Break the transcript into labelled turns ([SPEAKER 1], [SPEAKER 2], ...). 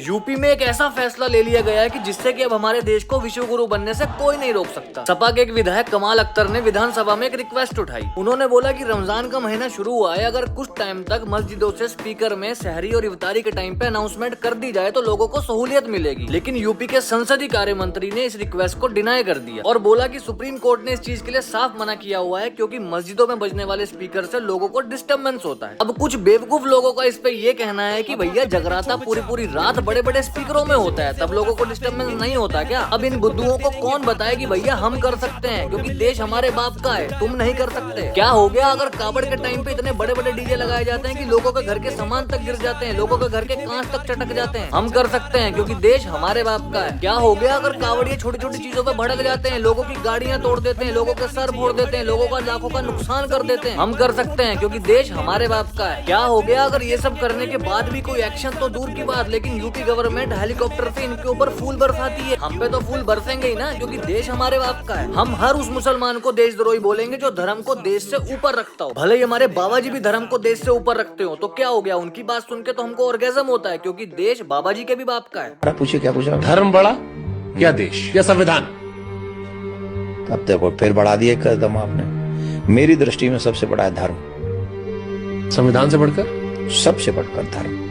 [SPEAKER 1] UP में एक ऐसा फैसला ले लिया गया है कि जिससे कि अब हमारे देश को विश्व गुरु बनने से कोई नहीं रोक सकता। सपा के एक विधायक कमाल अख्तर ने विधानसभा में एक रिक्वेस्ट उठाई। उन्होंने बोला कि रमजान का महीना शुरू हुआ है, अगर कुछ टाइम तक मस्जिदों से स्पीकर में सहरी और इफ्तारी के टाइम पे अनाउंसमेंट कर दी जाए तो लोगों को सहूलियत मिलेगी। लेकिन यूपी के संसदीय कार्य मंत्री ने इस रिक्वेस्ट को डिनाई कर दिया और बोला कि सुप्रीम कोर्ट ने इस चीज के लिए साफ मना किया हुआ है, क्योंकि मस्जिदों में बजने वाले स्पीकर से लोगों को डिस्टर्बेंस होता है। अब कुछ बेवकूफ लोगों का इस पे ये कहना है कि भैया जगराता पूरी रात बड़े बड़े स्पीकरों में होता है, तब लोगों को डिस्टर्बेंस नहीं होता क्या? अब इन बुद्धुओं को कौन बताए कि भैया हम कर सकते हैं, क्योंकि देश हमारे बाप का है, तुम नहीं कर सकते। क्या हो गया अगर कावड़ के टाइम पे इतने बड़े बड़े डीजे लगाए जाते हैं कि लोगों के घर के सामान तक गिर जाते हैं, लोगों के घर के कांच तक चटक जाते हैं? हम कर सकते हैं क्योंकि देश हमारे बाप का है। क्या हो गया अगर कावड़िए छोटी छोटी चीजों पे भड़क जाते हैं, लोगों की गाड़ियां तोड़ देते हैं, लोगों के सर फोड़ देते हैं, लोगों का लाखों का नुकसान कर देते हैं? हम कर सकते हैं क्योंकि देश हमारे बाप का है। क्या हो गया अगर ये सब करने के बाद भी कोई एक्शन तो दूर की बात, लेकिन यूपी गवर्नमेंट हेलीकॉप्टर से इनके ऊपर फूल बरसाती है? हम पे तो फूल बरसेंगे ही ना, क्योंकि देश हमारे बाप का है। हम हर उस मुसलमान को देशद्रोही बोलेंगे जो धर्म को देश से ऊपर रखता हो। भले ही हमारे बाबा जी भी धर्म को देश से ऊपर रखते हो, तो क्या हो गया? उनकी बात सुन के तो हमको ऑर्गेजम होता है, क्योंकि देश बाबा जी के भी बाप का है।
[SPEAKER 2] पूछिए क्या पूछा?
[SPEAKER 3] धर्म बड़ा या देश या संविधान?
[SPEAKER 2] अब देखो फिर बढ़ा दिया कदम आपने। मेरी दृष्टि में सबसे बड़ा है धर्म,
[SPEAKER 3] संविधान से बढ़कर
[SPEAKER 2] सबसे बढ़कर धर्म।